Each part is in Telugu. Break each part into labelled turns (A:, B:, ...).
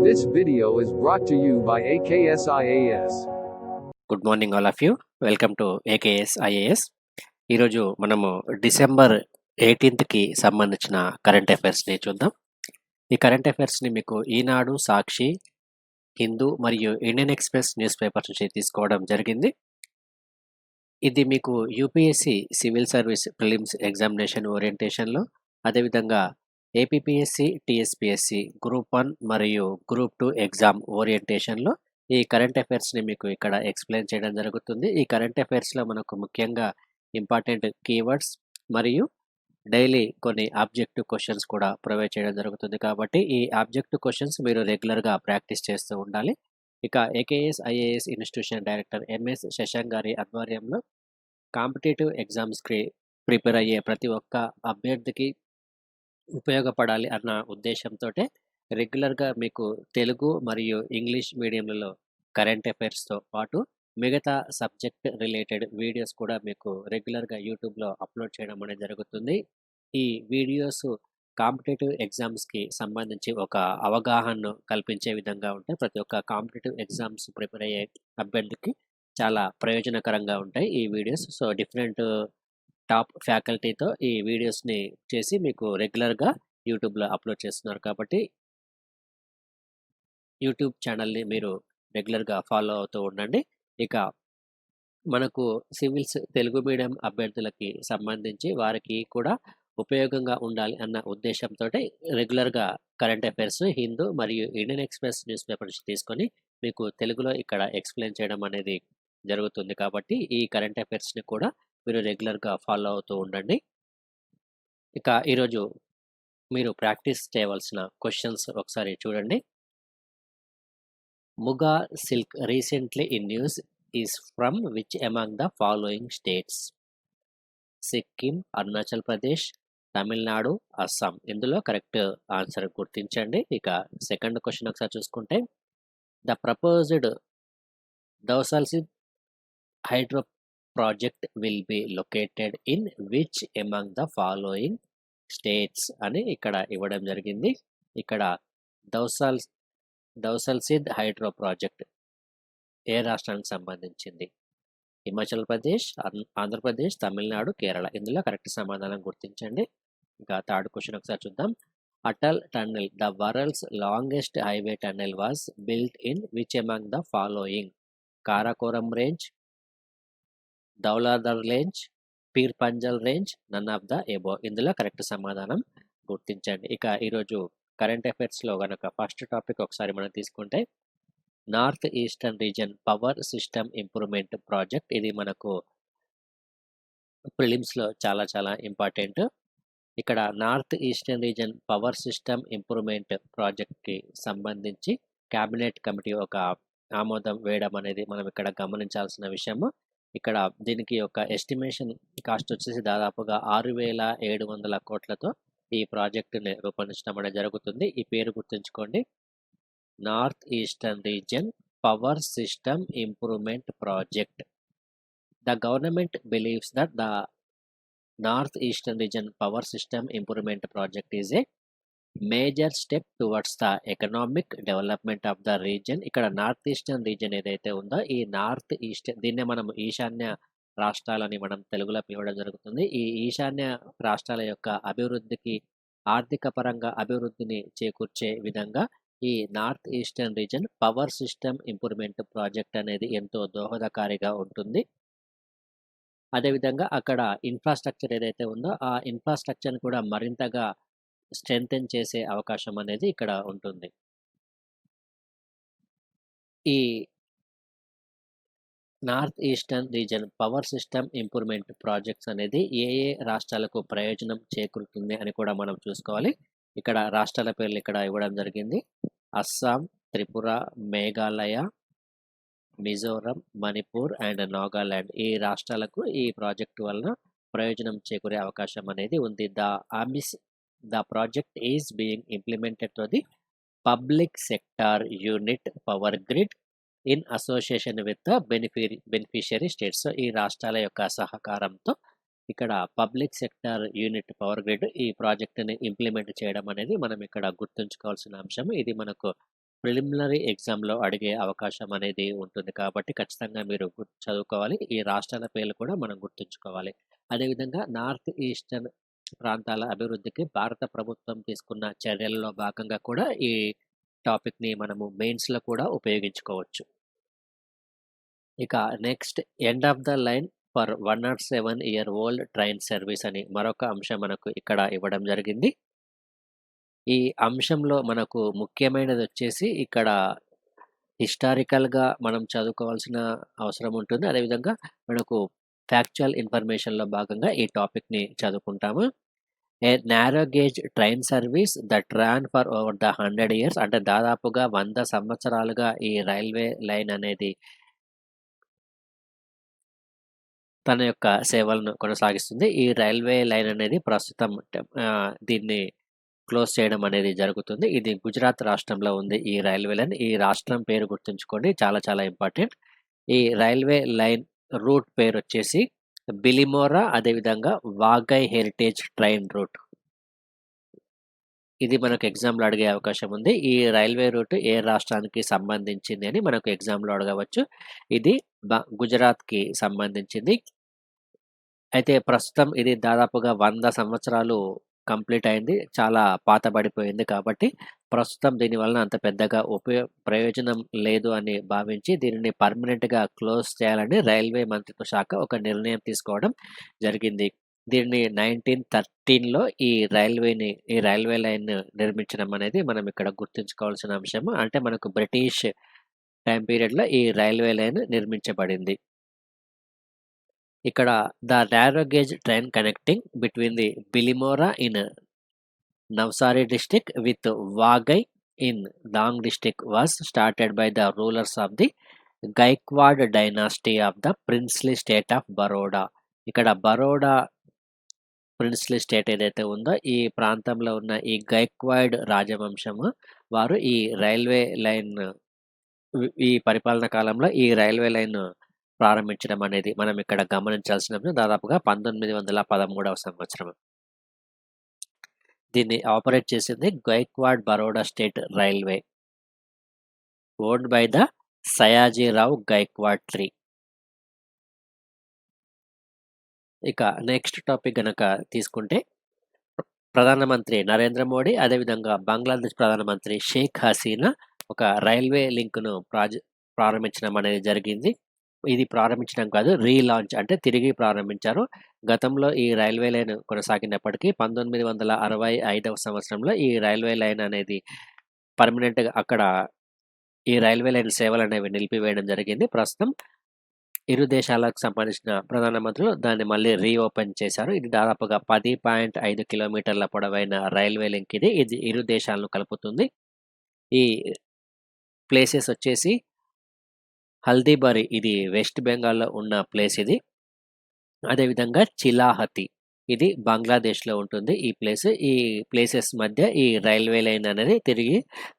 A: This video is brought to you by AKSIAS.
B: Good morning all of you. Welcome to AKS IAS. ఈరోజు మనము డిసెంబర్ 18కి సంబంధించిన కరెంట్ అఫైర్స్ని చూద్దాం. ఈ కరెంట్ అఫైర్స్ని మీకు ఈనాడు, సాక్షి, హిందూ మరియు ఇండియన్ ఎక్స్ప్రెస్ న్యూస్ పేపర్స్ నుంచి తీసుకోవడం జరిగింది. ఇది మీకు UPSC civil service prelims examination ఓరియంటేషన్లో, అదేవిధంగా ఏపీపీఎస్సి, టీఎస్పీఎస్సి గ్రూప్ 1 మరియు గ్రూప్ 2 ఎగ్జామ్ ఓరియంటేషన్లో ఈ కరెంట్ అఫైర్స్ని మీకు ఇక్కడ ఎక్స్ప్లెయిన్ చేయడం జరుగుతుంది. ఈ కరెంట్ అఫైర్స్లో మనకు ముఖ్యంగా ఇంపార్టెంట్ కీవర్డ్స్ మరియు డైలీ కొన్ని ఆబ్జెక్టివ్ క్వశ్చన్స్ కూడా ప్రొవైడ్ చేయడం జరుగుతుంది. కాబట్టి ఈ ఆబ్జెక్టివ్ క్వశ్చన్స్ మీరు రెగ్యులర్గా ప్రాక్టీస్ చేస్తూ ఉండాలి. ఇక AKS IAS institution director MS Shashank గారి ఆధ్వర్యంలో కాంపిటేటివ్ ఎగ్జామ్స్కి ప్రిపేర్ అయ్యే ప్రతి ఒక్క అభ్యర్థికి ఉపయోగపడాలి అన్న ఉద్దేశంతో రెగ్యులర్గా మీకు తెలుగు మరియు ఇంగ్లీష్ మీడియంలలో కరెంట్ అఫైర్స్తో పాటు మిగతా సబ్జెక్ట్ రిలేటెడ్ వీడియోస్ కూడా మీకు రెగ్యులర్గా యూట్యూబ్లో అప్లోడ్ చేయడం అనేది జరుగుతుంది. ఈ వీడియోస్ కాంపిటేటివ్ ఎగ్జామ్స్కి సంబంధించి ఒక అవగాహనను కల్పించే విధంగా ఉంటాయి. ప్రతి ఒక్క కాంపిటేటివ్ ఎగ్జామ్స్ ప్రిపేర్ అయ్యే అభ్యర్థికి చాలా ప్రయోజనకరంగా ఉంటాయి ఈ వీడియోస్. సో డిఫరెంట్ టాప్ ఫ్యాకల్టీతో ఈ వీడియోస్ని చేసి మీకు రెగ్యులర్గా యూట్యూబ్లో అప్లోడ్ చేస్తున్నారు. కాబట్టి యూట్యూబ్ ఛానల్ని మీరు రెగ్యులర్గా ఫాలో అవుతూ ఉండండి. ఇక మనకు సివిల్స్ తెలుగు మీడియం అభ్యర్థులకి సంబంధించి వారికి కూడా ఉపయోగంగా ఉండాలి అన్న ఉద్దేశంతో రెగ్యులర్గా కరెంట్ అఫైర్స్ హిందూ మరియు ఇండియన్ ఎక్స్ప్రెస్ న్యూస్ పేపర్ నుంచి తీసుకొని మీకు తెలుగులో ఇక్కడ ఎక్స్ప్లెయిన్ చేయడం అనేది జరుగుతుంది. కాబట్టి ఈ కరెంట్ అఫైర్స్ని కూడా మీరు రెగ్యులర్గా ఫాలో అవుతూ ఉండండి. ఇక ఈరోజు మీరు ప్రాక్టీస్ చేయవలసిన క్వశ్చన్స్ ఒకసారి చూడండి. Muga silk recently in news is from which among the following states? Sikkim, Arunachal Pradesh, Tamil Nadu, Assam. ఇందులో కరెక్ట్ ఆన్సర్ గుర్తించండి. ఇక సెకండ్ క్వశ్చన్ ఒకసారి చూసుకుంటే, ద ప్రపోజ్డ్ దౌసాల్సిద్ hydro project will be located in which among the following states అని ఇక్కడ ఇవ్వడం జరిగింది. ఇక్కడ దౌసాల్సిద్ హైడ్రో ప్రాజెక్ట్ ఏ రాష్ట్రానికి సంబంధించింది? హిమాచల్ ప్రదేశ్, ఆంధ్రప్రదేశ్, తమిళనాడు, కేరళ. ఇందులో కరెక్ట్ సమాధానం గుర్తించండి. ఇంకా థర్డ్ క్వశ్చన్ ఒకసారి చూద్దాం. Atal tunnel, the world's longest highway tunnel was built in which among the following? Karakoram range, Dhauladhar range, Pir Panjal range, none of the above. ఇందులో కరెక్ట్ సమాధానం గుర్తించండి. ఇక ఈరోజు కరెంట్ అఫైర్స్లో కనుక ఫస్ట్ టాపిక్ ఒకసారి మనం తీసుకుంటే, north eastern region power system improvement project. ఇది మనకు ప్రిలిమ్స్లో చాలా చాలా ఇంపార్టెంట్. ఇక్కడ north eastern region power system improvement ప్రాజెక్ట్కి సంబంధించి క్యాబినెట్ కమిటీ ఒక ఆమోదం వేయడం అనేది మనం ఇక్కడ గమనించాల్సిన విషయము. ఇక్కడ దీనికి ఒక ఎస్టిమేషన్ కాస్ట్ వచ్చేసి దాదాపుగా 6,700 కోట్లతో ఈ ప్రాజెక్టుని రూపొందించడం అనేది జరుగుతుంది. ఈ పేరు గుర్తుంచుకోండి, north eastern region power system improvement project. The government believes that the north eastern region power system improvement project is a major step towards the economic development of the reason. ఇక్కడ నార్త్ ఈస్టర్న్ రీజన్ ఏదైతే ఉందో ఈ నార్త్ ఈస్టర్న్, దీన్నే మనం ఈశాన్య రాష్ట్రాలని మనం తెలుగులో పిలవడం జరుగుతుంది. ఈ ఈశాన్య రాష్ట్రాల యొక్క అభివృద్ధికి, ఆర్థిక పరంగా అభివృద్ధిని చేకూర్చే విధంగా ఈ north eastern region power system improvement project అనేది ఎంతో దోహదకారిగా ఉంటుంది. అదేవిధంగా అక్కడ ఇన్ఫ్రాస్ట్రక్చర్ ఏదైతే ఉందో ఆ ఇన్ఫ్రాస్ట్రక్చర్ని కూడా మరింతగా స్ట్రెంథెన్ చేసే అవకాశం అనేది ఇక్కడ ఉంటుంది. ఈ north eastern region power system improvement projects అనేది ఏ ఏ రాష్ట్రాలకు ప్రయోజనం చేకూరుతుంది అని కూడా మనం చూసుకోవాలి. ఇక్కడ రాష్ట్రాల పేర్లు ఇక్కడ ఇవ్వడం జరిగింది. అస్సాం, త్రిపుర, మేఘాలయ, మిజోరం, మణిపూర్ అండ్ నాగాలాండ్. ఈ రాష్ట్రాలకు ఈ ప్రాజెక్టు వలన ప్రయోజనం చేకూరే అవకాశం అనేది ఉంది. The project is being implemented to the public sector unit power grid in association with the beneficiary states. So ఈ రాష్ట్రాల యొక్క సహకారంతో ఇక్కడ public sector unit power grid ఈ ప్రాజెక్టుని ఇంప్లిమెంట్ చేయడం అనేది మనం ఇక్కడ గుర్తుంచుకోవాల్సిన అంశం. ఇది మనకు ప్రిలిమినరీ ఎగ్జామ్‌లో అడిగే అవకాశం అనేది ఉంటుంది కాబట్టి ఖచ్చితంగా మీరు చదువుకోవాలి. ఈ రాష్ట్రాల పేర్లు కూడా మనం గుర్తుంచుకోవాలి. అదేవిధంగా నార్త్ ఈస్టర్న్ ప్రాంతాల అభివృద్ధికి భారత ప్రభుత్వం తీసుకున్న చర్యల్లో భాగంగా కూడా ఈ టాపిక్‌ని మనము మెయిన్స్‌లో కూడా ఉపయోగించుకోవచ్చు. ఇక next end of the line for 107 year old train service అని మరొక అంశం మనకు ఇక్కడ ఇవ్వడం జరిగింది. ఈ అంశంలో మనకు ముఖ్యమైనదొచ్చేసి ఇక్కడ హిస్టారికల్‌గా మనం చదువుకోవాల్సిన అవసరం ఉంటుంది. అదేవిధంగా మనకు ఫ్యాక్చువల్ ఇన్ఫర్మేషన్‌లో భాగంగా ఈ టాపిక్‌ని చదువుకుంటాము. A narrow gauge train service that ran for over the 100 years అంటే దాదాపుగా 100 సంవత్సరాలుగా ఈ రైల్వే లైన్ అనేది తన యొక్క సేవలను కొనసాగిస్తుంది. ఈ రైల్వే లైన్ అనేది ప్రస్తుతం దీన్ని క్లోజ్ చేయడం అనేది జరుగుతుంది. ఇది గుజరాత్ రాష్ట్రంలో ఉంది ఈ రైల్వే లైన్. ఈ రాష్ట్రం పేరు గుర్తుంచుకోండి. చాలా చాలా ఇంపార్టెంట్. ఈ రైల్వే లైన్ రూట్ పేరొచ్చేసి బిలిమోరా అదేవిధంగా వాగై హెరిటేజ్ ట్రైన్ రూట్. ఇది మనకు ఎగ్జామ్‌లో అడిగే అవకాశం ఉంది. ఈ రైల్వే రూట్ ఏ రాష్ట్రానికి సంబంధించింది అని మనకు ఎగ్జామ్‌లో అడగవచ్చు. ఇది గుజరాత్‌కి సంబంధించింది. అయితే ప్రస్తుతం ఇది దాదాపుగా 100 సంవత్సరాలు కంప్లీట్ అయింది. చాలా పాతబడిపోయింది కాబట్టి ప్రస్తుతం దీనివలన అంత పెద్దగా ప్రయోజనం లేదు అని భావించి దీనిని పర్మనెంట్‌గా క్లోజ్ చేయాలని రైల్వే మంత్రిత్వ శాఖ ఒక నిర్ణయం తీసుకోవడం జరిగింది. దీన్ని 1913లో ఈ రైల్వే లైన్ నిర్మించడం అనేది మనం ఇక్కడ గుర్తుంచుకోవాల్సిన అంశము. అంటే మనకు బ్రిటిష్ టైమ్ పీరియడ్‌లో ఈ రైల్వే లైన్ నిర్మించబడింది. ఇక్కడ the narrow gauge train connecting between the Bilimora in Navsari district with Waghai in Dang district was started by the rulers of the Gaekwad dynasty of the princely state of Baroda. ఇక్కడ బరోడా ప్రిన్స్లీ స్టేట్ ఏదైతే ఉందో ఈ ప్రాంతంలో ఉన్న ఈ గైక్వాడ్ రాజవంశము వారు ఈ రైల్వే లైన్ ఈ పరిపాలన కాలంలో ఈ రైల్వే లైన్ ప్రారంభించడం అనేది మనం ఇక్కడ గమనించాల్సిన దాదాపుగా 1913వ సంవత్సరం. దీన్ని ఆపరేట్ చేసింది Gaikwad Baroda state railway owned by the Sayajirao Gaikwad III. ఇక నెక్స్ట్ టాపిక్ గనక తీసుకుంటే ప్రధానమంత్రి నరేంద్ర మోడీ అదేవిధంగా బంగ్లాదేశ్ ప్రధానమంత్రి షేక్ హసీనా ఒక రైల్వే లింక్‌ను ప్రారంభించడం అనేది జరిగింది. ఇది ప్రారంభించడం కాదు, రీలాంచ్ అంటే తిరిగి ప్రారంభించారు. గతంలో ఈ రైల్వే లైన్ కొనసాగినప్పటికీ 1965వ సంవత్సరంలో ఈ రైల్వే లైన్ అనేది పర్మనెంట్‌గా అక్కడ ఈ రైల్వే లైన్ సేవలనేవి నిలిపివేయడం జరిగింది. ప్రస్తుతం ఇరు దేశాలకు సంబంధించిన ప్రధానమంత్రులు దాన్ని మళ్ళీ రీఓపెన్ చేశారు. ఇది దాదాపుగా 10.5 కిలోమీటర్ల పొడవైన రైల్వే లింక్ ఇది. ఇది ఇరు దేశాలను కలుపుతుంది. ఈ ప్లేసెస్ వచ్చేసి హల్దీబరి ఇది వెస్ట్ బెంగాల్‌లో ఉన్న ప్లేస్ ఇది. అదేవిధంగా చిలాహతి ఇది బంగ్లాదేశ్‌లో ఉంటుంది ఈ ప్లేస్. ఈ ప్లేసెస్ మధ్య ఈ రైల్వే లైన్ అనేది తిరిగి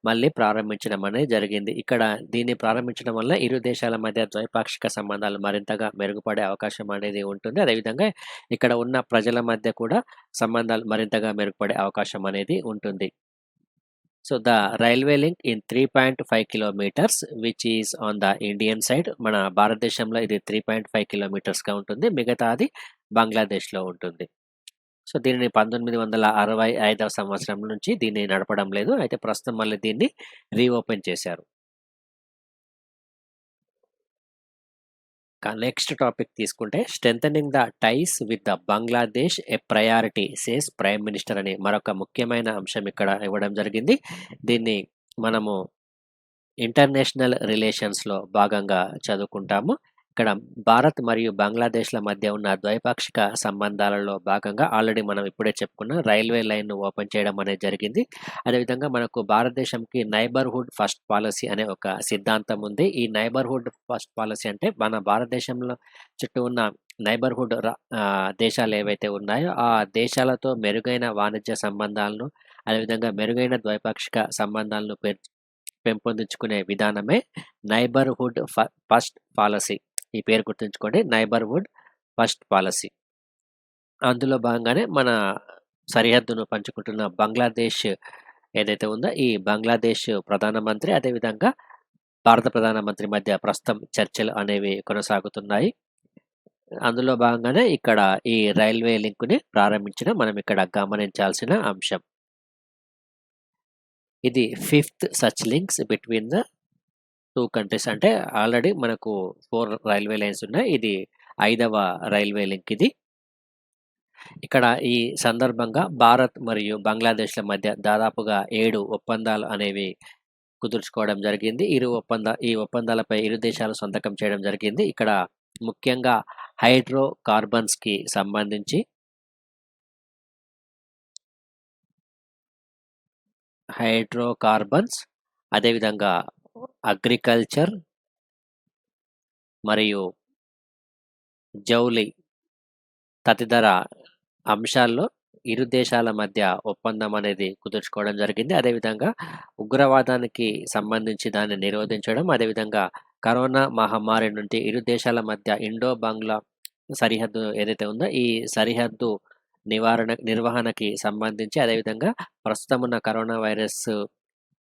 B: మళ్ళీ ప్రారంభించడం అనేది జరిగింది. ఇక్కడ దీన్ని ప్రారంభించడం వల్ల ఇరు దేశాల మధ్య ద్వైపాక్షిక సంబంధాలు మరింతగా మెరుగుపడే అవకాశం అనేది ఉంటుంది. అదేవిధంగా ఇక్కడ ఉన్న ప్రజల మధ్య కూడా సంబంధాలు మరింతగా మెరుగుపడే అవకాశం అనేది ఉంటుంది. So, the railway link in 3.5 kilometres which is on the Indian side. మన భారతదేశంలో ఇది 3.5 కిలోమీటర్స్‌గా ఉంటుంది. మిగతాది బంగ్లాదేశ్‌లో ఉంటుంది. సో, దీనిని 1965వ సంవత్సరం నుంచి దీన్ని నడపడం లేదు. అయితే ప్రస్తుతం మళ్ళీ దీన్ని రీఓపెన్ చేశారు. నెక్స్ట్ టాపిక్ తీసుకుంటే strengthening the ties with the Bangladesh a priority says prime minister అని మరొక ముఖ్యమైన అంశం ఇక్కడ ఇవ్వడం జరిగింది. దీన్ని మనము ఇంటర్నేషనల్ రిలేషన్స్‌లో భాగంగా చదువుకుంటాము. ఇక్కడ భారత్ మరియు బంగ్లాదేశ్‌ల మధ్య ఉన్న ద్వైపాక్షిక సంబంధాలలో భాగంగా ఆల్రెడీ మనం ఇప్పుడే చెప్పుకున్న రైల్వే లైన్‌ను ఓపెన్ చేయడం అనేది జరిగింది. అదేవిధంగా మనకు భారతదేశంకి నైబర్‌హుడ్ ఫస్ట్ పాలసీ అనే ఒక సిద్ధాంతం ఉంది. ఈ నైబర్‌హుడ్ ఫస్ట్ పాలసీ అంటే మన భారతదేశంలో చుట్టూ ఉన్న నైబర్‌హుడ్ దేశాలు ఏవైతే ఉన్నాయో ఆ దేశాలతో మెరుగైన వాణిజ్య సంబంధాలను అదేవిధంగా మెరుగైన ద్వైపాక్షిక సంబంధాలను పెంపొందించుకునే విధానమే నైబర్‌హుడ్ ఫస్ట్ పాలసీ. ఈ పేరు గుర్తుంచుకోండి, నైబర్‌హుడ్ ఫస్ట్ పాలసీ. అందులో భాగంగానే మన సరిహద్దును పంచుకుంటున్న బంగ్లాదేశ్ ఏదైతే ఉందో ఈ బంగ్లాదేశ్ ప్రధానమంత్రి అదేవిధంగా భారత ప్రధానమంత్రి మధ్య ప్రస్తుతం చర్చలు అనేవి కొనసాగుతున్నాయి. అందులో భాగంగానే ఇక్కడ ఈ రైల్వే లింక్‌ని ప్రారంభించడం మనం ఇక్కడ గమనించాల్సిన అంశం. ఇది fifth such links between the 2 countries. అంటే ఆల్రెడీ మనకు 4 రైల్వే లైన్స్ ఉన్నాయి. ఇది 5వ రైల్వే లింక్ ఇది. ఇక్కడ ఈ సందర్భంగా భారత్ మరియు బంగ్లాదేశ్‌ల మధ్య దాదాపుగా 7 ఒప్పందాలు అనేవి కుదుర్చుకోవడం జరిగింది. ఈ ఒప్పందాలపై ఇరు దేశాలు సంతకం చేయడం జరిగింది. ఇక్కడ ముఖ్యంగా హైడ్రో కార్బన్స్‌కి సంబంధించి అదేవిధంగా అగ్రికల్చర్ మరియు జౌలి తదితర అంశాల్లో ఇరు దేశాల మధ్య ఒప్పందం అనేది కుదుర్చుకోవడం జరిగింది. అదేవిధంగా ఉగ్రవాదానికి సంబంధించి దాన్ని నిరోధించడం, అదేవిధంగా కరోనా మహమ్మారి నుండి ఇరు దేశాల మధ్య ఇండో బంగ్లా సరిహద్దు ఏదైతే ఉందో ఈ సరిహద్దు నిర్వహణకి సంబంధించి, అదేవిధంగా ప్రస్తుతం ఉన్న కరోనా వైరస్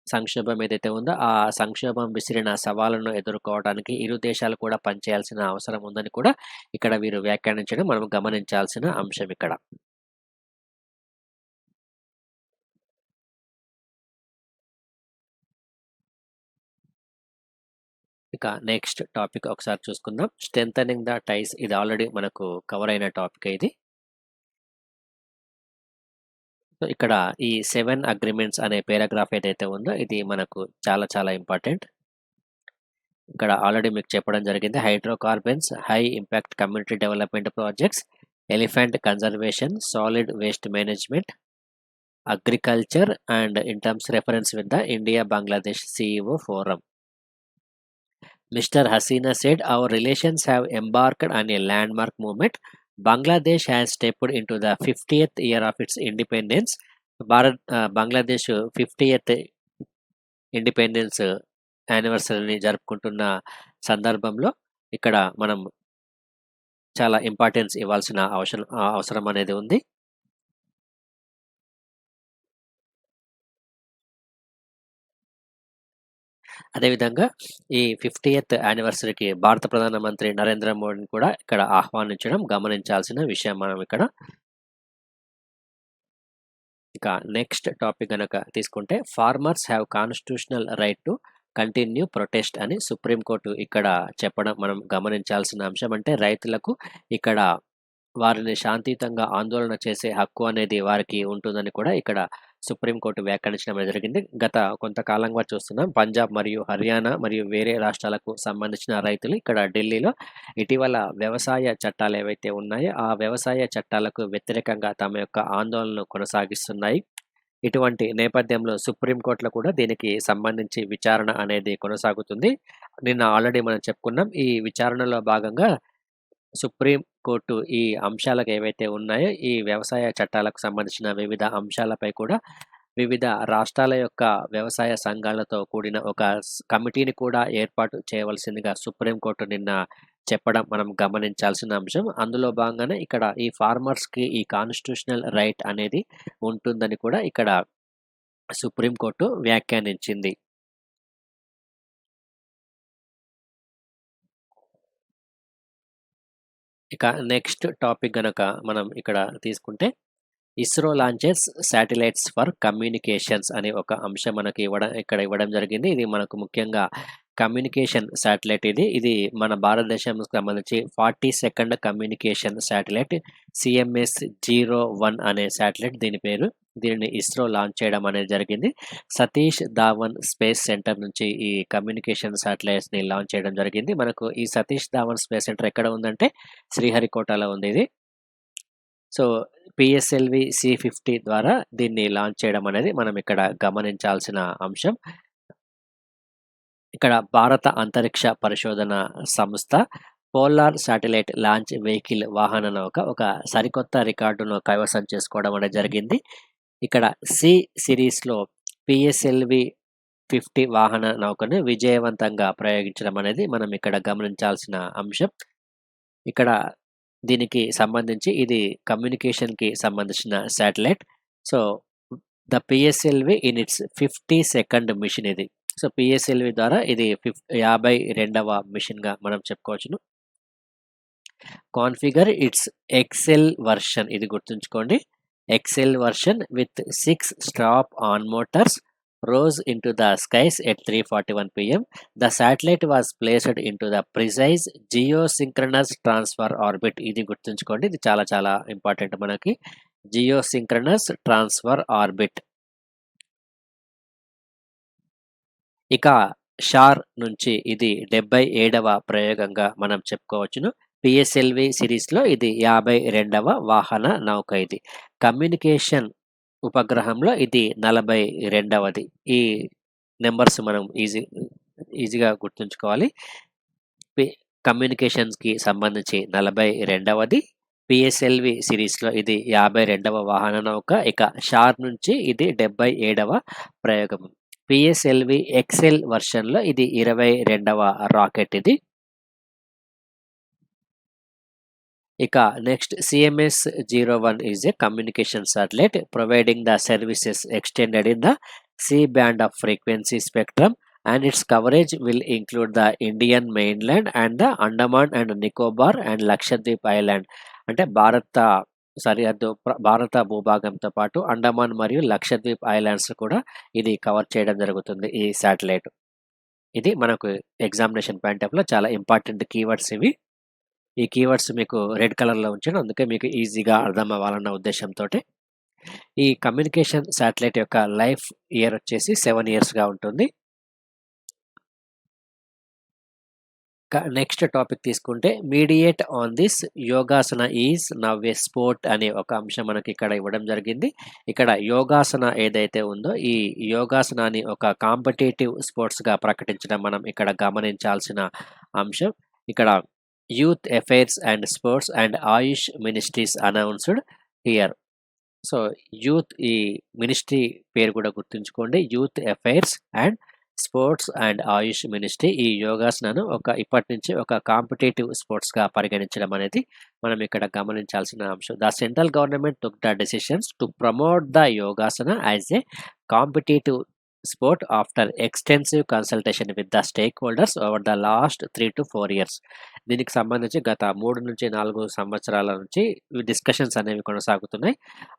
B: సంక్షోభం ఏదైతే ఉందో ఆ సంక్షోభం విసిరిన సవాలును ఎదుర్కోవడానికి ఇరు దేశాలు కూడా పనిచేయాల్సిన అవసరం ఉందని కూడా ఇక్కడ వీరు వ్యాఖ్యానించడం మనం గమనించాల్సిన అంశం ఇక్కడ. ఇక నెక్స్ట్ టాపిక్ ఒకసారి చూసుకుందాం. Strengthening the టైస్. ఇది ఆల్రెడీ మనకు కవర్ అయిన టాపిక్ ఇది. సో ఇక్కడ ఈ 7 అగ్రిమెంట్స్ అనే పారాగ్రాఫ్ ఏదైతే ఉందో ఇది మనకు చాలా చాలా ఇంపార్టెంట్. ఇక్కడ ఆల్రెడీ మీకు చెప్పడం జరిగింది. Hydrocarbons, high impact community development projects, elephant conservation, solid waste management, agriculture and in terms reference with the India Bangladesh CEO forum. Mr. Hasina said, "Our relations have embarked on a landmark movement. Bangladesh has stepped into the 50th year of its independence." Bangladesh 50th independence యానివర్సరీని జరుపుకుంటున్న సందర్భంలో ఇక్కడ మనం చాలా ఇంపార్టెన్స్ ఇవ్వాల్సిన అవసరం అనేది ఉంది. అదేవిధంగా ఈ 50th యానివర్సరీకి భారత ప్రధానమంత్రి నరేంద్ర మోడీని కూడా ఇక్కడ ఆహ్వానించడం గమనించాల్సిన విషయం మనం ఇక్కడ. ఇక నెక్స్ట్ టాపిక్ గనక తీసుకుంటే, farmers have constitutional right to continue protest అని సుప్రీంకోర్టు ఇక్కడ చెప్పడం మనం గమనించాల్సిన అంశం. అంటే రైతులకు ఇక్కడ వారిని శాంతియుతంగా ఆందోళన చేసే హక్కు అనేది వారికి ఉంటుందని కూడా ఇక్కడ సుప్రీంకోర్టు వ్యాఖ్యానించడం జరిగింది. గత కొంతకాలంగా చూస్తున్నాం పంజాబ్ మరియు హర్యానా మరియు వేరే రాష్ట్రాలకు సంబంధించిన రైతులు ఇక్కడ ఢిల్లీలో ఇటీవల వ్యవసాయ చట్టాలు ఏవైతే ఉన్నాయో ఆ వ్యవసాయ చట్టాలకు వ్యతిరేకంగా తమ యొక్క ఆందోళనను కొనసాగిస్తున్నాయి. ఇటువంటి నేపథ్యంలో సుప్రీంకోర్టులో కూడా దీనికి సంబంధించి విచారణ అనేది కొనసాగుతుంది. నిన్న ఆల్రెడీ మనం చెప్పుకున్నాం. ఈ విచారణలో భాగంగా సుప్రీంకోర్టు ఈ అంశాలకు ఏవైతే ఉన్నాయో ఈ వ్యవసాయ చట్టాలకు సంబంధించిన వివిధ అంశాలపై కూడా వివిధ రాష్ట్రాల యొక్క వ్యవసాయ సంఘాలతో కూడిన ఒక కమిటీని కూడా ఏర్పాటు చేయవలసిందిగా సుప్రీంకోర్టు నిన్న చెప్పడం మనం గమనించాల్సిన అంశం. అందులో భాగంగానే ఇక్కడ ఈ ఫార్మర్స్‌కి ఈ కాన్స్టిట్యూషనల్ రైట్ అనేది ఉంటుందని కూడా ఇక్కడ సుప్రీంకోర్టు వ్యాఖ్యానించింది. ఇక నెక్స్ట్ టాపిక్ గనక మనం ఇక్కడ తీసుకుంటే, ISRO launches satellites for communications అనే ఒక అంశం మనకి ఇక్కడ ఇవ్వడం జరిగింది. ఇది మనకు ముఖ్యంగా కమ్యూనికేషన్ శాటిలైట్ ఇది మన భారతదేశానికి సంబంధించి 42nd కమ్యూనికేషన్ శాటిలైట్ CMS-01 అనే శాటిలైట్ దీని పేరు. దీనిని ఇస్రో లాంచ్ చేయడం అనేది జరిగింది. సతీష్ ధావన్ స్పేస్ సెంటర్ నుంచి ఈ కమ్యూనికేషన్ శాటిలైట్స్‌ని లాంచ్ చేయడం జరిగింది. మనకు ఈ సతీష్ ధావన్ స్పేస్ సెంటర్ ఎక్కడ ఉందంటే శ్రీహరికోటలో ఉంది ఇది. సో PSLV C50 ద్వారా దీన్ని లాంచ్ చేయడం అనేది మనం ఇక్కడ గమనించాల్సిన అంశం. ఇక్కడ భారత అంతరిక్ష పరిశోధన సంస్థ పోలార్ శాటిలైట్ లాంచ్ వెహికల్ వాహన నౌక ఒక సరికొత్త రికార్డును కైవసం చేసుకోవడం అనేది జరిగింది. ఇక్కడ C సిరీస్‌లో PSLV 50 వాహన నౌకను విజయవంతంగా ప్రయోగించడం అనేది మనం ఇక్కడ గమనించాల్సిన అంశం. ఇక్కడ దీనికి సంబంధించి ఇది కమ్యూనికేషన్‌కి సంబంధించిన satellite. So the PSLV in its 52nd mission ఇది. సో పిఎస్ఎల్వి ద్వారా ఇది 52వ మిషన్గా మనం చెప్పుకోవచ్చును. కాన్ఫిగర్ ఇట్స్ ఎక్సెల్ వర్షన్, ఇది గుర్తుంచుకోండి. XL version with 6 strap on motors rose into the skies at 3:41 p.m. The satellite was placed into the precise geosynchronous transfer orbit. ఇది గుర్తుంచుకోండి, ఇది చాలా చాలా ఇంపార్టెంట్ మనకి. Geosynchronous transfer orbit. ఇక షార్ నుంచి ఇది 77వ ప్రయోగంగా మనం చెప్పుకోవచ్చును. పిఎస్ఎల్వి సిరీస్లో ఇది 52వ వాహన నౌక. ఇది కమ్యూనికేషన్ ఉపగ్రహంలో ఇది 42వది. ఈ నెంబర్స్ మనం ఈజీగా గుర్తుంచుకోవాలి. కమ్యూనికేషన్స్కి సంబంధించి 42వది, పిఎస్ఎల్వి సిరీస్లో ఇది 52వ వాహన నౌక. ఇక షార్ నుంచి ఇది 77వ ప్రయోగం. పిఎస్ఎల్వి ఎక్సెల్ వర్షన్లో ఇది 22వ రాకెట్ ఇది. ఇక next CMS-01 is a communication satellite providing the services extended in the C-band of frequency spectrum, and its coverage will include the Indian mainland and the Andaman and Nicobar and Lakshadweep Island. అంటే భారత భూభాగంతో పాటు అండమాన్ మరియు లక్షద్వీప్ ఐలాండ్స్ కూడా ఇది కవర్ చేయడం జరుగుతుంది ఈ శాటిలైట్. ఇది మనకు ఎగ్జామినేషన్ పాయింట్ ఆఫ్ లో చాలా ఇంపార్టెంట్ కీవర్డ్స్ ఇవి. ఈ కీవర్డ్స్ మీకు రెడ్ కలర్లో ఉంచాను, అందుకే మీకు ఈజీగా అర్థం అవ్వాలన్న ఉద్దేశంతో. ఈ కమ్యూనికేషన్ శాటిలైట్ యొక్క లైఫ్ ఇయర్ వచ్చేసి 7 yearsగా ఉంటుంది. నెక్స్ట్ టాపిక్ తీసుకుంటే mediate on this yogasana is now A sport అనే ఒక అంశం మనకి ఇక్కడ ఇవ్వడం జరిగింది. ఇక్కడ యోగాసన ఏదైతే ఉందో ఈ యోగాసనాన్ని ఒక కాంపిటేటివ్ స్పోర్ట్స్గా ప్రకటించడం మనం ఇక్కడ గమనించాల్సిన అంశం. ఇక్కడ youth affairs and sports and Ayush ministries announced here. So youth, ఈ మినిస్ట్రీ పేరు కూడా గుర్తుంచుకోండి, youth affairs and sports and Ayush ministry ఈ యోగాసనను ఇప్పటి నుంచి ఒక కాంపిటేటివ్ స్పోర్ట్స్గా పరిగణించడం అనేది మనం ఇక్కడ గమనించాల్సిన అంశం. The central government took the decisions to promote the yogasana as a competitive sport after extensive consultation with the stakeholders over the last 3 to 4 years. దీనికి సంబంధించి గత 3 నుంచి 4 సంవత్సరాల నుంచి డిస్కషన్స్ అనేవి కొనసాగుతున్నాయి.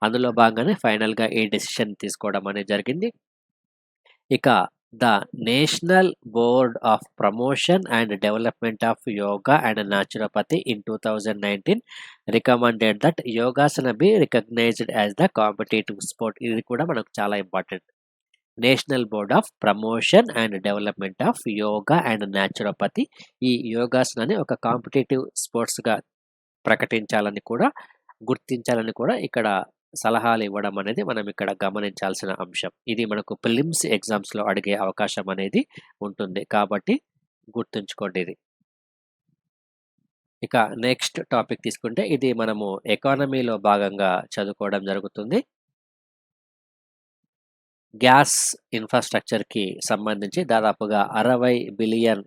B: అందులో భాగంగానే ఫైనల్గా ఈ డెసిషన్ తీసుకోవడం అనేది జరిగింది. ఇక the national board of promotion and development of yoga and naturopathy in 2019 recommended that yogasana be recognised as the competitive sport. ఇది కూడా మనకు చాలా important. National board of promotion and development of yoga and naturopathy ఈ యోగాసనాన్ని ఒక కాంపిటేటివ్ స్పోర్ట్స్గా ప్రకటించాలని కూడా, గుర్తించాలని కూడా ఇక్కడ సలహాలు ఇవ్వడం అనేది మనం ఇక్కడ గమనించాల్సిన అంశం. ఇది మనకు ప్రిలిమ్స్ ఎగ్జామ్స్లో అడిగే అవకాశం అనేది ఉంటుంది కాబట్టి గుర్తుంచుకోండి ఇది. ఇక నెక్స్ట్ టాపిక్ తీసుకుంటే ఇది మనము ఎకానమీలో భాగంగా చదువుకోవడం జరుగుతుంది. గ్యాస్ ఇన్ఫ్రాస్ట్రక్చర్కి సంబంధించి దాదాపుగా $60 బిలియన్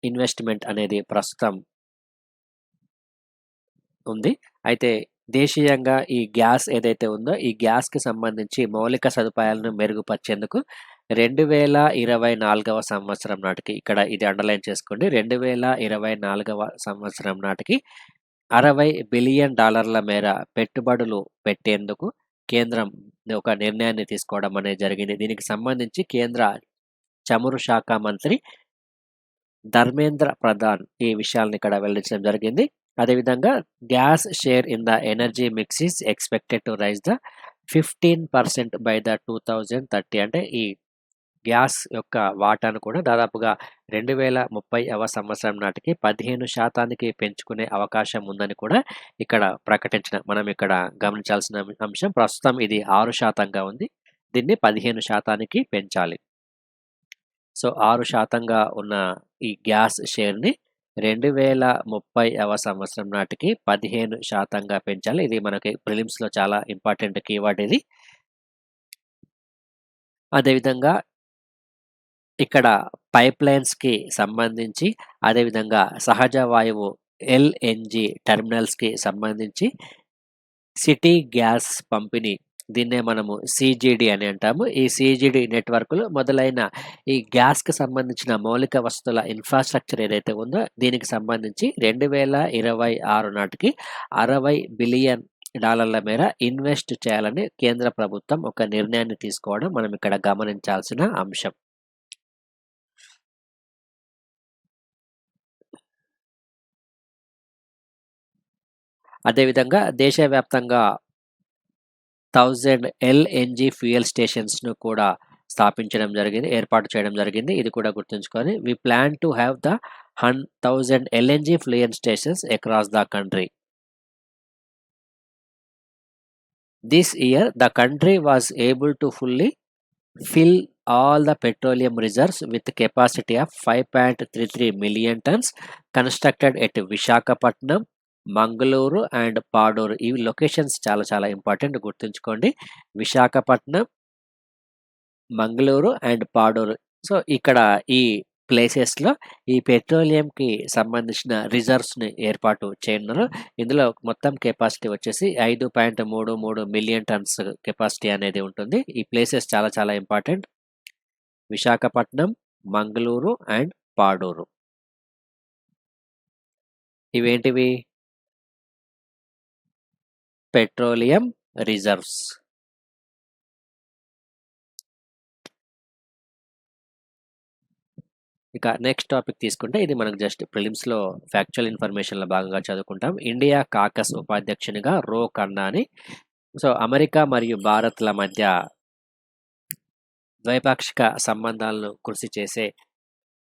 B: ఇన్వెస్ట్మెంట్ అనేది ప్రస్తుతం ఉంది. అయితే దేశీయంగా ఈ గ్యాస్ ఏదైతే ఉందో ఈ గ్యాస్కి సంబంధించి మౌలిక సదుపాయాలను మెరుగుపరిచేందుకు 2024వ సంవత్సరం నాటికి, ఇక్కడ ఇది అండర్లైన్ చేసుకోండి, 2024వ సంవత్సరం నాటికి $60 బిలియన్ మేర పెట్టుబడులు పెట్టేందుకు కేంద్రం ఒక నిర్ణయాన్ని తీసుకోవడం అనేది జరిగింది. దీనికి సంబంధించి కేంద్ర చమురు శాఖ మంత్రి ధర్మేంద్ర ప్రధాన్ ఈ విషయాలను ఇక్కడ వెల్లడించడం జరిగింది. అదేవిధంగా gas share in the energy mix is expected to rise the 15% by the 2030. అంటే ఈ గ్యాస్ యొక్క వాటాను కూడా దాదాపుగా 2030వ సంవత్సరం నాటికి 15% పెంచుకునే అవకాశం ఉందని కూడా ఇక్కడ మనం ఇక్కడ గమనించాల్సిన అంశం. ప్రస్తుతం ఇది 6%గా ఉంది, దీన్ని 15% పెంచాలి. సో 6%గా ఉన్న ఈ గ్యాస్ షేర్ని 2030వ సంవత్సరం నాటికి 15%గా పెంచాలి. ఇది మనకి ప్రిలిమ్స్లో చాలా ఇంపార్టెంట్ కీవర్డ్ ఇది. అదేవిధంగా ఇక్కడ పైప్ లైన్స్కి సంబంధించి, అదేవిధంగా సహజ వాయువు LNG టెర్మినల్స్కి సంబంధించి సిటీ గ్యాస్ పంపిణీ దీన్నే మనము సీజీడీ అని అంటాము. ఈ సీజీడీ నెట్వర్క్‌లు మొదలైన ఈ గ్యాస్‌కి సంబంధించిన మౌలిక వసతుల ఇన్‌ఫ్రాస్ట్రక్చర్ ఏదైతే ఉందో దీనికి సంబంధించి 2026 నాటికి $60 బిలియన్ మేర ఇన్వెస్ట్ చేయాలని కేంద్ర ప్రభుత్వం ఒక నిర్ణయాన్ని తీసుకోవడం మనం ఇక్కడ గమనించాల్సిన అంశం. అదేవిధంగా దేశవ్యాప్తంగా 1000 ఎల్ఎన్‌జీ ఫ్యూయల్ స్టేషన్స్‌ను కూడా ఏర్పాటు చేయడం జరిగింది. ఇది కూడా గుర్తుంచుకోవాలి. We plan to have the 1000 LNG fuel stations across the country. This year, the country was able to fully fill all the petroleum reserves with capacity of 5.33 million tons constructed at Visakhapatnam, Mangaluru and Padur. ఈ లొకేషన్స్ చాలా ఇంపార్టెంట్, గుర్తుంచుకోండి. విశాఖపట్నం, మంగళూరు అండ్ పాడూరు. సో ఇక్కడ ఈ ప్లేసెస్‌లో ఈ పెట్రోలియంకి సంబంధించిన రిజర్వ్స్‌ని ఏర్పాటు చేయనున్నారు. ఇందులో మొత్తం కెపాసిటీ వచ్చేసి 5.33 మిలియన్ టన్స్ కెపాసిటీ అనేది ఉంటుంది. ఈ ప్లేసెస్ చాలా ఇంపార్టెంట్. విశాఖపట్నం, మంగళూరు అండ్ పాడూరు. ఇవేంటివి? Petroleum reserves. ఇక నెక్స్ట్ టాపిక్ తీసుకుంటే ఇది మనకు జస్ట్ ప్రిలిమ్స్‌లో ఫ్యాక్చువల్ ఇన్ఫర్మేషన్‌లో భాగంగా చదువుకుంటాం. ఇండియా కాకస్ ఉపాధ్యక్షునిగా రో కన్నాని. సో అమెరికా మరియు భారత్‌ల మధ్య ద్వైపాక్షిక సంబంధాలను కృషి చేసే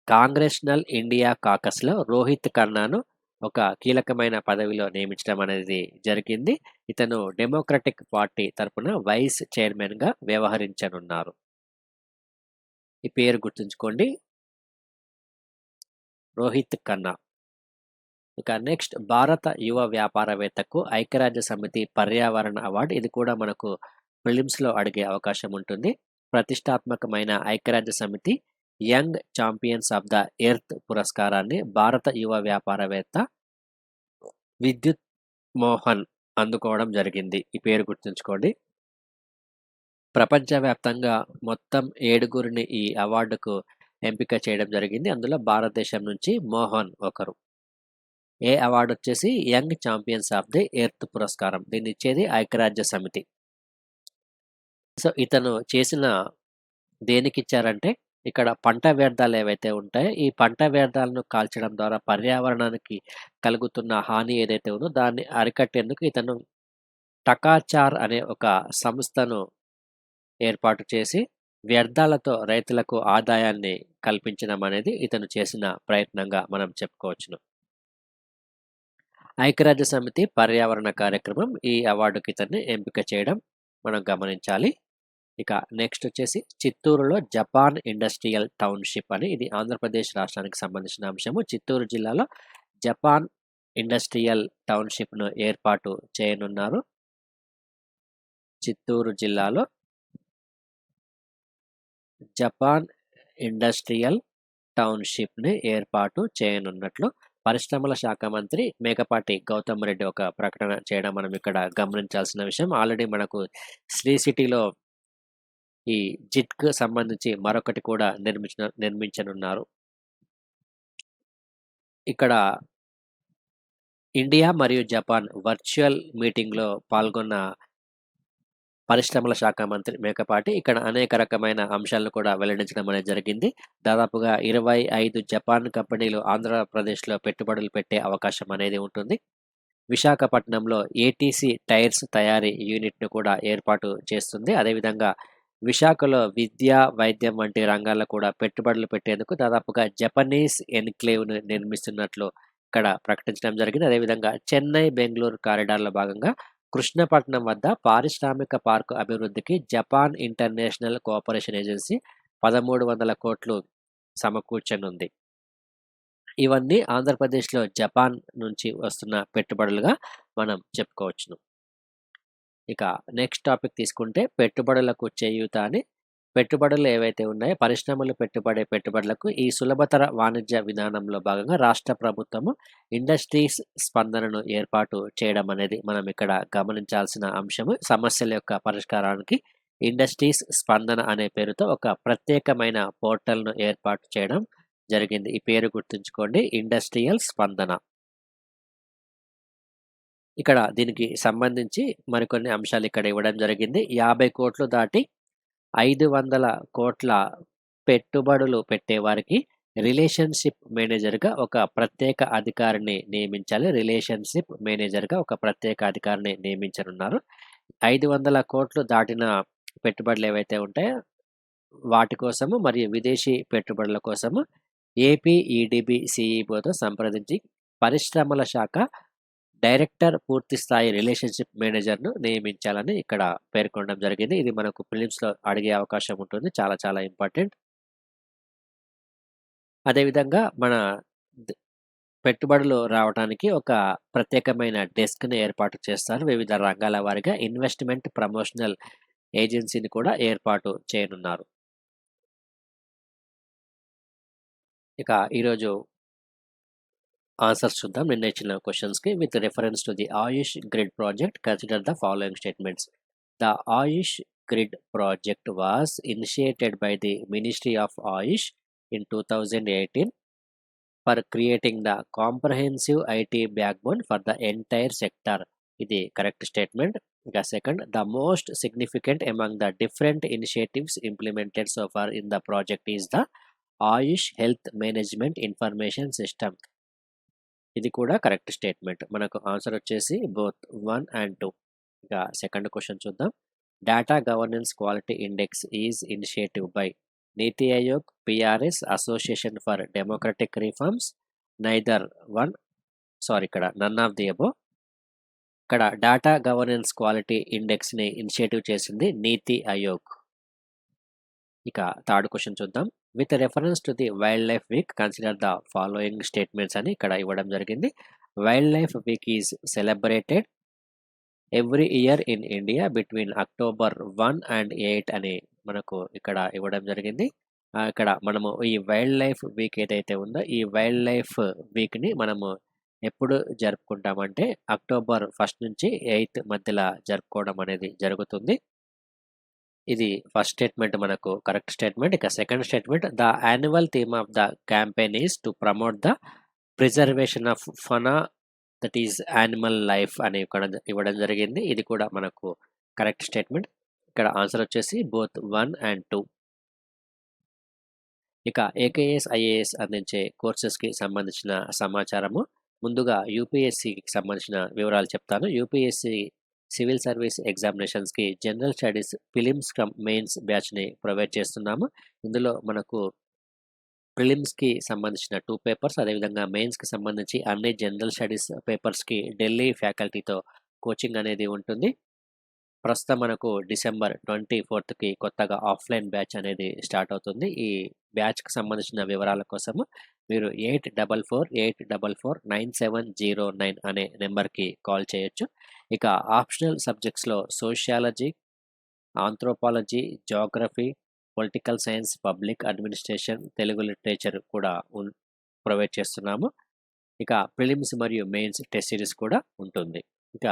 B: కాంగ్రెషనల్ ఇండియా కాకస్‌లో రోహిత్ కన్నాను ఒక కీలకమైన పదవిలో నియమించడం అనేది జరిగింది. ఇతను డెమోక్రటిక్ పార్టీ తరపున వైస్ చైర్మన్‌గా వ్యవహరించనున్నారు. ఈ పేరు గుర్తుంచుకోండి, రోహిత్ కన్నా. ఇక నెక్స్ట్, భారత యువ వ్యాపారవేత్తకు ఐక్యరాజ్య సమితి పర్యావరణ అవార్డు. ఇది కూడా మనకు ప్రిలిమ్స్‌లో అడిగే అవకాశం ఉంటుంది. ప్రతిష్టాత్మకమైన ఐక్యరాజ్య సమితి young champions of the earth పురస్కారాన్ని భారత యువ వ్యాపారవేత్త విద్యుత్ మోహన్ అందుకోవడం జరిగింది. ఈ పేరు గుర్తుంచుకోండి. ప్రపంచవ్యాప్తంగా మొత్తం 7గురిని ఈ అవార్డుకు ఎంపిక చేయడం జరిగింది. అందులో భారతదేశం నుంచి మోహన్ ఒకరు. ఏ అవార్డు వచ్చేసి young champions of the earth పురస్కారం. దీన్ని ఇచ్చేది ఐక్యరాజ్య సమితి. సో ఇతను చేసిన దేనికి ఇచ్చారంటే, ఇక్కడ పంట వ్యర్థాలు ఏవైతే ఉంటాయో ఈ పంట వ్యర్థాలను కాల్చడం ద్వారా పర్యావరణానికి కలుగుతున్న హాని ఏదైతే ఉందో దాన్ని అరికట్టేందుకు ఇతను టకాచార్ అనే ఒక సంస్థను ఏర్పాటు చేసి వ్యర్థాలతో రైతులకు ఆదాయాన్ని కల్పించడం అనేది ఇతను చేసిన ప్రయత్నంగా మనం చెప్పుకోవచ్చును. ఐక్యరాజ్య సమితి పర్యావరణ కార్యక్రమం ఈ అవార్డుకి ఇతన్ని ఎంపిక చేయడం మనం గమనించాలి. ఇక నెక్స్ట్ వచ్చేసి చిత్తూరులో జపాన్ ఇండస్ట్రియల్ టౌన్షిప్ అని, ఇది ఆంధ్రప్రదేశ్ రాష్ట్రానికి సంబంధించిన అంశము. చిత్తూరు జిల్లాలో జపాన్ ఇండస్ట్రియల్ టౌన్షిప్ను ఏర్పాటు చేయనున్నారు. చిత్తూరు జిల్లాలో జపాన్ ఇండస్ట్రియల్ టౌన్షిప్ని ఏర్పాటు చేయనున్నట్లు పరిశ్రమల శాఖ మంత్రి మేకపాటి గౌతమ్ రెడ్డి ఒక ప్రకటన చేయడం మనం ఇక్కడ గమనించాల్సిన విషయం. ఆల్రెడీ మనకు శ్రీ సిటీలో ఈ జిట్‌కు సంబంధించి మరొకటి కూడా నిర్మించనున్నారు. ఇక్కడ ఇండియా మరియు జపాన్ వర్చువల్ మీటింగ్‌లో పాల్గొన్న పరిశ్రమల శాఖ మంత్రి మేకపాటి ఇక్కడ అనేక రకమైన అంశాలను కూడా వెల్లడించడం అనేది జరిగింది. దాదాపుగా 25 జపాన్ కంపెనీలు ఆంధ్రప్రదేశ్‌లో పెట్టుబడులు పెట్టే అవకాశం అనేది ఉంటుంది. విశాఖపట్నంలో ఏటీసీ టైర్స్ తయారీ యూనిట్‌ను కూడా ఏర్పాటు చేస్తుంది. అదేవిధంగా విశాఖలో విద్య, వైద్యం వంటి రంగాల్లో కూడా పెట్టుబడులు పెట్టేందుకు దాదాపుగా జపనీస్ ఎన్‌క్లేవ్‌ను నిర్మిస్తున్నట్లు ఇక్కడ ప్రకటించడం జరిగింది. అదేవిధంగా చెన్నై, బెంగుళూరు కారిడార్‌లో భాగంగా కృష్ణపట్నం వద్ద పారిశ్రామిక పార్కు అభివృద్ధికి జపాన్ ఇంటర్నేషనల్ కోఆపరేషన్ ఏజెన్సీ 1300 కోట్లు సమకూర్చనుంది. ఇవన్నీ ఆంధ్రప్రదేశ్‌లో జపాన్ నుంచి వస్తున్న పెట్టుబడులుగా మనం చెప్పుకోవచ్చును. ఇక నెక్స్ట్ టాపిక్ తీసుకుంటే పెట్టుబడులకు చేయూత అని పెట్టుబడులు ఏవైతే ఉన్నాయో పరిశ్రమలు పెట్టుబడులకు ఈ సులభతర వాణిజ్య విధానంలో భాగంగా రాష్ట్ర ప్రభుత్వము ఇండస్ట్రీస్ స్పందనను ఏర్పాటు చేయడం అనేది మనం ఇక్కడ గమనించాల్సిన అంశము. సమస్యల యొక్క పరిష్కారానికి ఇండస్ట్రీస్ స్పందన అనే పేరుతో ఒక ప్రత్యేకమైన పోర్టల్‌ను ఏర్పాటు చేయడం జరిగింది. ఈ పేరు గుర్తుంచుకోండి, ఇండస్ట్రియల్ స్పందన. ఇక్కడ దీనికి సంబంధించి మరికొన్ని అంశాలు ఇక్కడ ఇవ్వడం జరిగింది. 50 కోట్లు దాటి 500 కోట్ల పెట్టుబడులు పెట్టేవారికి రిలేషన్‌షిప్ మేనేజర్‌గా ఒక ప్రత్యేక అధికారిని నియమించాలి. రిలేషన్‌షిప్ మేనేజర్‌గా ఒక ప్రత్యేక అధికారిని నియమించనున్నారు. 500 కోట్లు దాటిన పెట్టుబడులు ఏవైతే ఉంటాయో వాటి కోసము మరియు విదేశీ పెట్టుబడుల కోసము ఏపీఈడిబి సిఇఓతో సంప్రదించి పరిశ్రమల శాఖ డైరెక్టర్ పూర్తి స్థాయి రిలేషన్‌షిప్ మేనేజర్‌ను నియమించాలని ఇక్కడ పేర్కొనడం జరిగింది. ఇది మనకు ప్రిలిమ్స్‌లో అడిగే అవకాశం ఉంటుంది. చాలా చాలా ఇంపార్టెంట్. అదేవిధంగా మన ద పెట్టుబడులు రావటానికి ఒక ప్రత్యేకమైన డెస్క్‌ని ఏర్పాటు చేస్తారు. వివిధ రంగాల వారీగా ఇన్వెస్ట్‌మెంట్ ప్రమోషనల్ ఏజెన్సీని కూడా ఏర్పాటు చేయనున్నారు. ఇక ఈరోజు ఆన్సర్స్ చూద్దాం. నిన్న ఇచ్చిన క్వశ్చన్స్‌కి. With reference to the Ayush grid project consider the following statements. The Ayush grid project was initiated by the ministry of Ayush in 2018 for creating the comprehensive IT backbone for the entire sector. ఇది కరెక్ట్ స్టేట్మెంట్. ఇక second, the most significant among the different initiatives implemented so far in the project is the Ayush health management information system. ఇది కూడా కరెక్ట్ స్టేట్మెంట్. మనకు ఆన్సర్ వచ్చేసి బోత్ 1 and 2. ఇక సెకండ్ క్వశ్చన్ చూద్దాం. Data governance quality index is initiative by NITI Aayog, PRS, association for democratic reforms, ఇక్కడ నన్ ఆఫ్ ది అబోవ్. ఇక్కడ డేటా గవర్నెన్స్ క్వాలిటీ ఇండెక్స్ని ఇనిషియేటివ్ చేసింది నీతి ఆయోగ్. ఇక థర్డ్ క్వశ్చన్ చూద్దాం. With reference to the wild life week consider the following statements అని ఇక్కడ ఇవ్వడం జరిగింది. Wild life week is celebrated every year in India between October 1 and 8 అని మనకు ఇక్కడ ఇవ్వడం జరిగింది. ఇక్కడ మనము ఈ వైల్డ్ లైఫ్ వీక్ ఏదైతే ఉందో ఈ వైల్డ్ లైఫ్ వీక్ని మనము ఎప్పుడు జరుపుకుంటామంటే October 1 నుంచి 8 మధ్యలో జరుపుకోవడం అనేది జరుగుతుంది. ఇది ఫస్ట్ స్టేట్మెంట్ మనకు కరెక్ట్ స్టేట్మెంట్. ఇక second statement, the annual theme of the campaign is to promote the preservation of fauna that is animal life అని ఇక్కడ ఇవ్వడం జరిగింది. ఇది కూడా మనకు కరెక్ట్ స్టేట్మెంట్. ఇక్కడ ఆన్సర్ వచ్చేసి బోత్ 1 and 2. ఇక ఏకేఎస్ ఐఏఎస్ అందించే కోర్సెస్కి సంబంధించిన సమాచారము. ముందుగా యూపీఎస్సికి సంబంధించిన వివరాలు చెప్తాను. యూపీఎస్సి సివిల్ సర్వీస్ ఎగ్జామినేషన్స్కి general studies prelims cum mains బ్యాచ్ని ప్రొవైడ్ చేస్తున్నాము. ఇందులో మనకు ప్రిలిమ్స్కి సంబంధించిన 2 పేపర్స్, అదేవిధంగా మెయిన్స్కి సంబంధించి అన్ని జనరల్ స్టడీస్ పేపర్స్కి ఢిల్లీ ఫ్యాకల్టీతో కోచింగ్ అనేది ఉంటుంది. ప్రస్తుతం మనకు December 24కి కొత్తగా ఆఫ్లైన్ బ్యాచ్ అనేది స్టార్ట్ అవుతుంది. ఈ బ్యాచ్కి సంబంధించిన వివరాల కోసము మీరు 8448449709 అనే నెంబర్కి కాల్ చేయొచ్చు. ఇక ఆప్షనల్ సబ్జెక్ట్స్లో sociology, anthropology, geography, political science, public administration, Telugu literature కూడా ప్రొవైడ్ చేస్తున్నాము. ఇక ప్రిలిమ్స్ మరియు మెయిన్స్ టెస్ట్ సిరీస్ కూడా ఉంటుంది. ఇక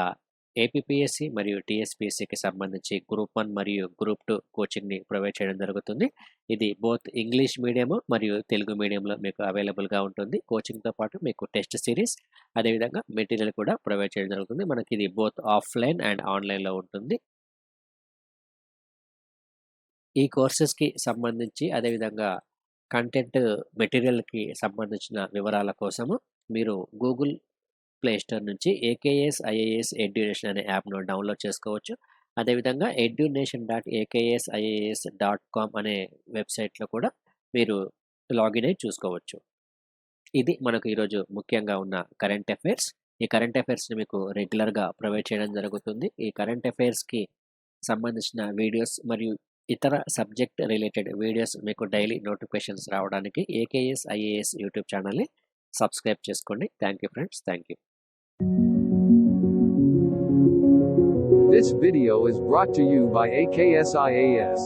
B: ఏపీపీఎస్సి మరియు టీఎస్పీఎస్సికి సంబంధించి గ్రూప్ 1 మరియు గ్రూప్ 2 కోచింగ్ని ప్రొవైడ్ చేయడం జరుగుతుంది. ఇది బోత్ ఇంగ్లీష్ మీడియం మరియు తెలుగు మీడియంలో మీకు అవైలబుల్గా ఉంటుంది. కోచింగ్తో పాటు మీకు టెస్ట్ సిరీస్ అదేవిధంగా మెటీరియల్ కూడా ప్రొవైడ్ చేయడం జరుగుతుంది. మనకి ఇది బోత్ ఆఫ్లైన్ అండ్ ఆన్లైన్లో ఉంటుంది. ఈ కోర్సెస్కి సంబంధించి అదేవిధంగా కంటెంట్ మెటీరియల్కి సంబంధించిన వివరాల కోసము మీరు గూగుల్ ప్లే స్టోర్ నుంచి ఏకేఎస్ ఐఏఎస్ ఎడ్యునేషన్ అనే యాప్ను డౌన్లోడ్ చేసుకోవచ్చు. అదేవిధంగా edunation.akesias.com అనే వెబ్సైట్లో కూడా మీరు లాగిన్ అయి చూసుకోవచ్చు. ఇది మనకు ఈరోజు ముఖ్యంగా ఉన్న కరెంట్ అఫైర్స్. ఈ కరెంట్ అఫైర్స్ని మీకు రెగ్యులర్గా ప్రొవైడ్ చేయడం జరుగుతుంది. ఈ కరెంట్ అఫైర్స్కి సంబంధించిన వీడియోస్ మరియు ఇతర సబ్జెక్ట్ రిలేటెడ్ వీడియోస్ మీకు డైలీ నోటిఫికేషన్స్ రావడానికి ఏకేఎస్ ఐఏఎస్ యూట్యూబ్ ఛానల్ని సబ్స్క్రైబ్ చేసుకోండి. Thank you friends. Thank you.
A: This video is brought to you by AKS IAS.